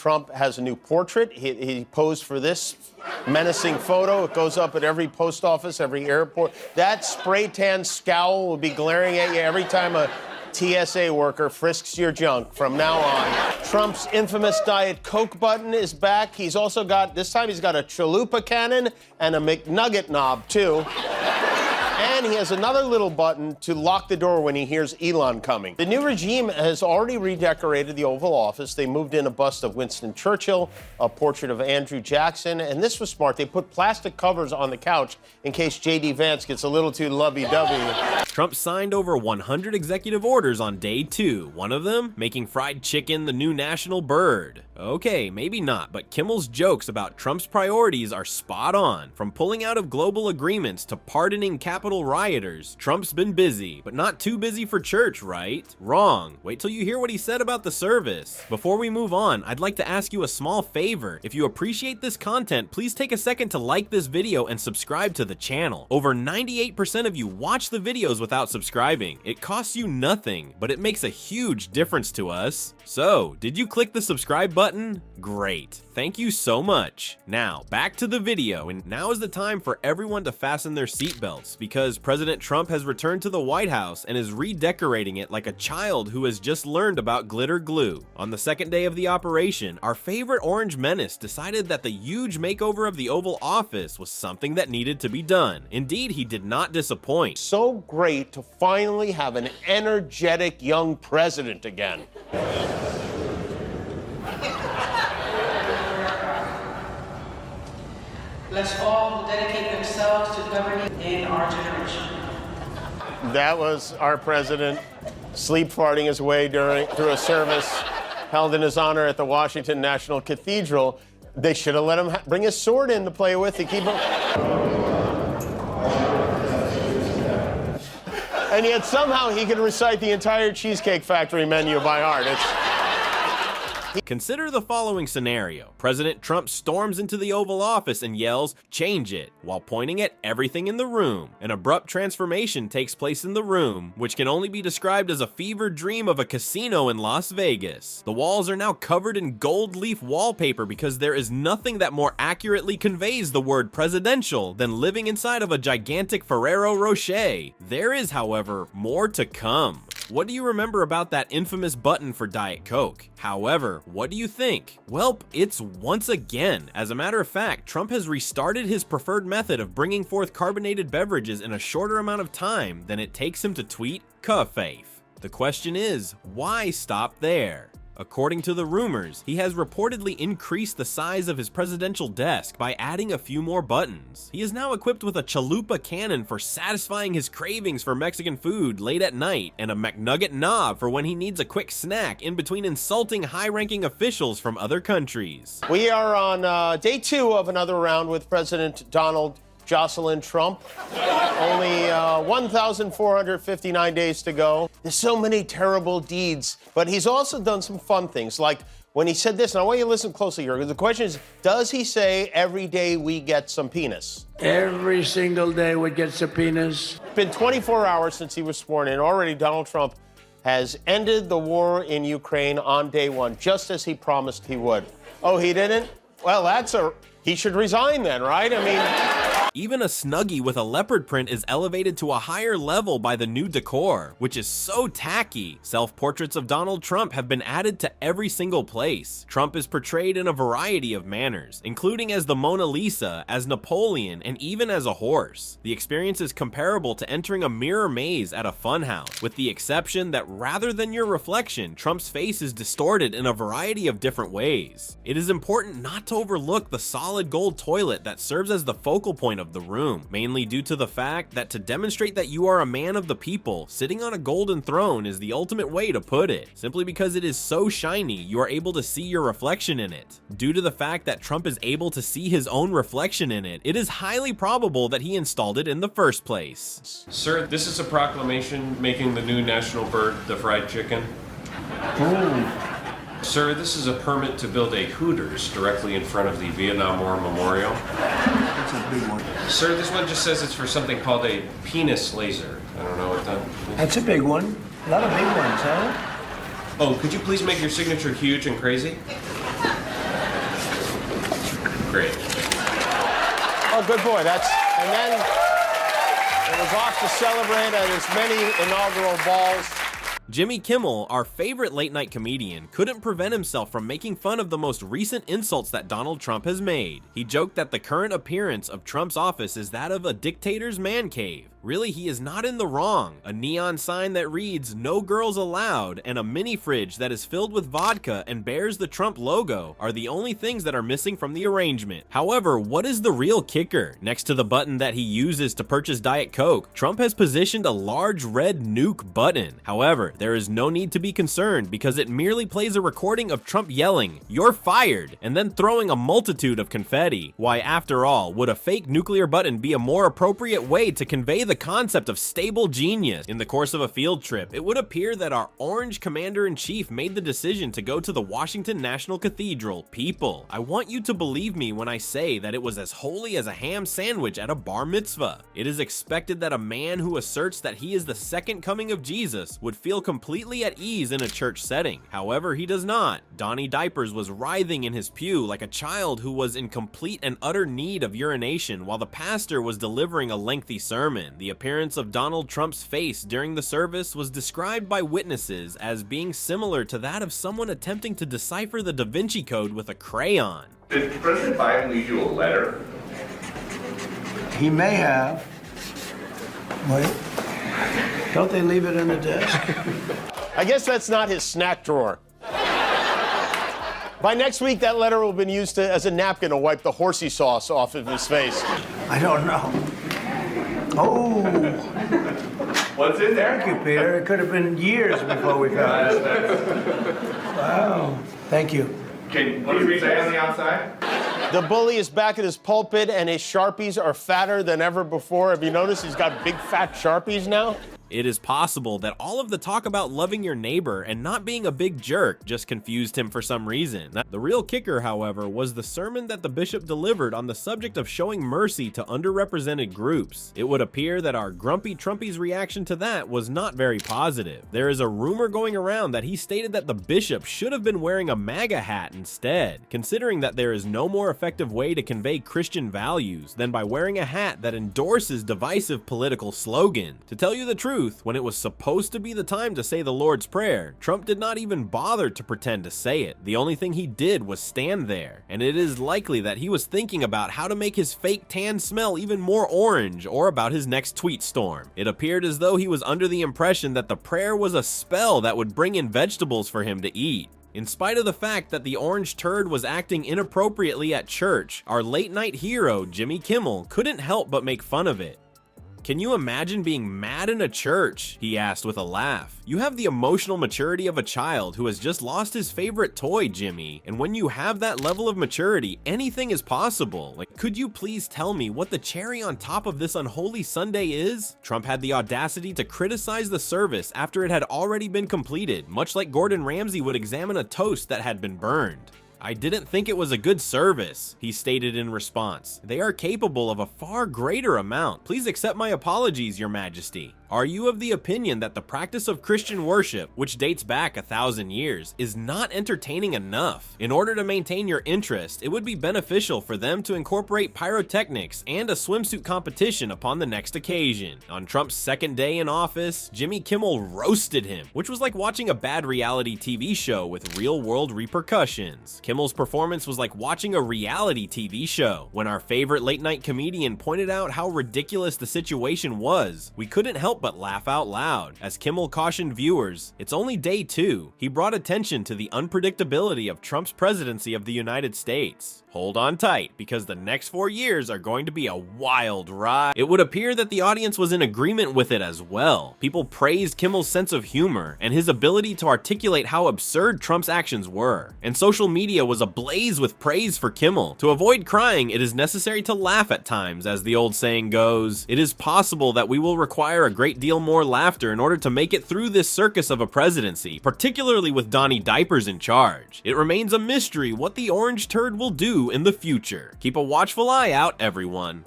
Trump has a new portrait. He posed for this menacing photo. It goes up at every post office, every airport. That spray tan scowl will be glaring at you every time a TSA worker frisks your junk from now on. Trump's infamous Diet Coke button is back. He's also got, this time he's got a chalupa cannon and a McNugget knob, too. And he has another little button to lock the door when he hears Elon coming. The new regime has already redecorated the Oval Office. They moved in a bust of Winston Churchill, a portrait of Andrew Jackson, and this was smart. They put plastic covers on the couch in case J.D. Vance gets a little too lovey-dovey. Trump signed over 100 executive orders on day 2, one of them making fried chicken the new national bird. Okay, maybe not, but Kimmel's jokes about Trump's priorities are spot on. From pulling out of global agreements to pardoning Capitol rioters, Trump's been busy, but not too busy for church, right? Wrong. Wait till you hear what he said about the service. Before we move on, I'd like to ask you a small favor. If you appreciate this content, please take a second to like this video and subscribe to the channel. Over 98% of you watch the videos without subscribing. It costs you nothing, but it makes a huge difference to us. So, did you click the subscribe button? Great. Thank you so much. Now, back to the video, and now is the time for everyone to fasten their seatbelts because President Trump has returned to the White House and is redecorating it like a child who has just learned about glitter glue. On the second day of the operation, our favorite orange menace decided that the huge makeover of the Oval Office was something that needed to be done. Indeed, he did not disappoint. So great to finally have an energetic young president again. Let's all dedicate themselves to governing in our generation. That was our president sleep farting his way through a service held in his honor at the Washington National Cathedral. They should have let him bring his sword in to play with to keep him. And yet somehow he can recite the entire Cheesecake Factory menu by heart. Consider the following scenario. President Trump storms into the Oval Office and yells, "Change it," while pointing at everything in the room. An abrupt transformation takes place in the room, which can only be described as a fever dream of a casino in Las Vegas. The walls are now covered in gold leaf wallpaper because there is nothing that more accurately conveys the word presidential than living inside of a gigantic Ferrero Rocher. There is, however, more to come. What do you remember about that infamous button for Diet Coke? However, what do you think? Welp, it's once again. As a matter of fact, Trump has restarted his preferred method of bringing forth carbonated beverages in a shorter amount of time than it takes him to tweet "Kaffafe." The question is, why stop there? According to the rumors, he has reportedly increased the size of his presidential desk by adding a few more buttons. He is now equipped with a chalupa cannon for satisfying his cravings for Mexican food late at night, and a McNugget knob for when he needs a quick snack in between insulting high-ranking officials from other countries. We are on day 2 of another round with President Donald Jocelyn Trump. Only 1,459 days to go. There's so many terrible deeds, but he's also done some fun things, like when he said this, and I want you to listen closely here, because the question is, does he say every day we get some penis? Every single day we get subpoenas. It's been 24 hours since he was sworn in. Already Donald Trump has ended the war in Ukraine on day 1, just as he promised he would. Oh, he didn't? Well, he should resign then, right? I mean... Even a Snuggie with a leopard print is elevated to a higher level by the new decor, which is so tacky. Self-portraits of Donald Trump have been added to every single place. Trump is portrayed in a variety of manners, including as the Mona Lisa, as Napoleon, and even as a horse. The experience is comparable to entering a mirror maze at a funhouse, with the exception that rather than your reflection, Trump's face is distorted in a variety of different ways. It is important not to overlook the solid gold toilet that serves as the focal point of the room, mainly due to the fact that to demonstrate that you are a man of the people, sitting on a golden throne is the ultimate way to put it. Simply because it is so shiny, you are able to see your reflection in it. Due to the fact that Trump is able to see his own reflection in it, it is highly probable that he installed it in the first place. Sir, this is a proclamation making the new national bird the fried chicken. Sir, this is a permit to build a Hooters directly in front of the Vietnam War Memorial. That's a big one. Sir, this one just says it's for something called a penis laser. I don't know what that means. That's a big one. A lot of big ones, huh? Oh, could you please make your signature huge and crazy? great. Oh, good boy. And then it was off to celebrate at his many inaugural balls. Jimmy Kimmel, our favorite late-night comedian, couldn't prevent himself from making fun of the most recent insults that Donald Trump has made. He joked that the current appearance of Trump's office is that of a dictator's man cave. Really, he is not in the wrong. A neon sign that reads, "No girls allowed," and a mini fridge that is filled with vodka and bears the Trump logo are the only things that are missing from the arrangement. However, what is the real kicker? Next to the button that he uses to purchase Diet Coke, Trump has positioned a large red nuke button. However, there is no need to be concerned because it merely plays a recording of Trump yelling, "You're fired," and then throwing a multitude of confetti. Why, after all, would a fake nuclear button be a more appropriate way to convey the concept of stable genius? In the course of a field trip, it would appear that our orange commander-in-chief made the decision to go to the Washington National Cathedral. People, I want you to believe me when I say that it was as holy as a ham sandwich at a bar mitzvah. It is expected that a man who asserts that he is the second coming of Jesus would feel completely at ease in a church setting. However, he does not. Donnie Diapers was writhing in his pew like a child who was in complete and utter need of urination while the pastor was delivering a lengthy sermon. The appearance of Donald Trump's face during the service was described by witnesses as being similar to that of someone attempting to decipher the Da Vinci Code with a crayon. Did President Biden leave you a letter? He may have. Wait. Don't they leave it in the desk? I guess that's not his snack drawer. By next week, that letter will have been used as a napkin to wipe the horsey sauce off of his face. I don't know. Oh, What's in there? thank you, Peter. It could have been years before we found it. Wow. Thank you. What does it say on the outside? The bully is back at his pulpit, and his Sharpies are fatter than ever before. Have you noticed he's got big fat Sharpies now? It is possible that all of the talk about loving your neighbor and not being a big jerk just confused him for some reason. The real kicker, however, was the sermon that the bishop delivered on the subject of showing mercy to underrepresented groups. It would appear that our grumpy Trumpy's reaction to that was not very positive. There is a rumor going around that he stated that the bishop should have been wearing a MAGA hat instead, considering that there is no more effective way to convey Christian values than by wearing a hat that endorses divisive political slogans. To tell you the truth, when it was supposed to be the time to say the Lord's Prayer, Trump did not even bother to pretend to say it. The only thing he did was stand there, and it is likely that he was thinking about how to make his fake tan smell even more orange or about his next tweet storm. It appeared as though he was under the impression that the prayer was a spell that would bring in vegetables for him to eat. In spite of the fact that the orange turd was acting inappropriately at church, our late-night hero, Jimmy Kimmel, couldn't help but make fun of it. "Can you imagine being mad in a church?" he asked with a laugh. "You have the emotional maturity of a child who has just lost his favorite toy, Jimmy. And when you have that level of maturity, anything is possible. Like, could you please tell me what the cherry on top of this unholy Sunday is?" Trump had the audacity to criticize the service after it had already been completed, much like Gordon Ramsay would examine a toast that had been burned. "I didn't think it was a good service," he stated in response. "They are capable of a far greater amount. Please accept my apologies, Your Majesty." Are you of the opinion that the practice of Christian worship, which dates back 1,000 years, is not entertaining enough? In order to maintain your interest, it would be beneficial for them to incorporate pyrotechnics and a swimsuit competition upon the next occasion. On Trump's second day in office, Jimmy Kimmel roasted him, which was like watching a bad reality TV show with real-world repercussions. Kimmel's performance was like watching a reality TV show. When our favorite late-night comedian pointed out how ridiculous the situation was, we couldn't help but laugh out loud. As Kimmel cautioned viewers, it's only day 2. He brought attention to the unpredictability of Trump's presidency of the United States. Hold on tight, because the next 4 years are going to be a wild ride. It would appear that the audience was in agreement with it as well. People praised Kimmel's sense of humor and his ability to articulate how absurd Trump's actions were. And social media was ablaze with praise for Kimmel. To avoid crying, it is necessary to laugh at times, as the old saying goes. It is possible that we will require a great deal more laughter in order to make it through this circus of a presidency, particularly with Donnie Diapers in charge. It remains a mystery what the orange turd will do in the future. Keep a watchful eye out, everyone.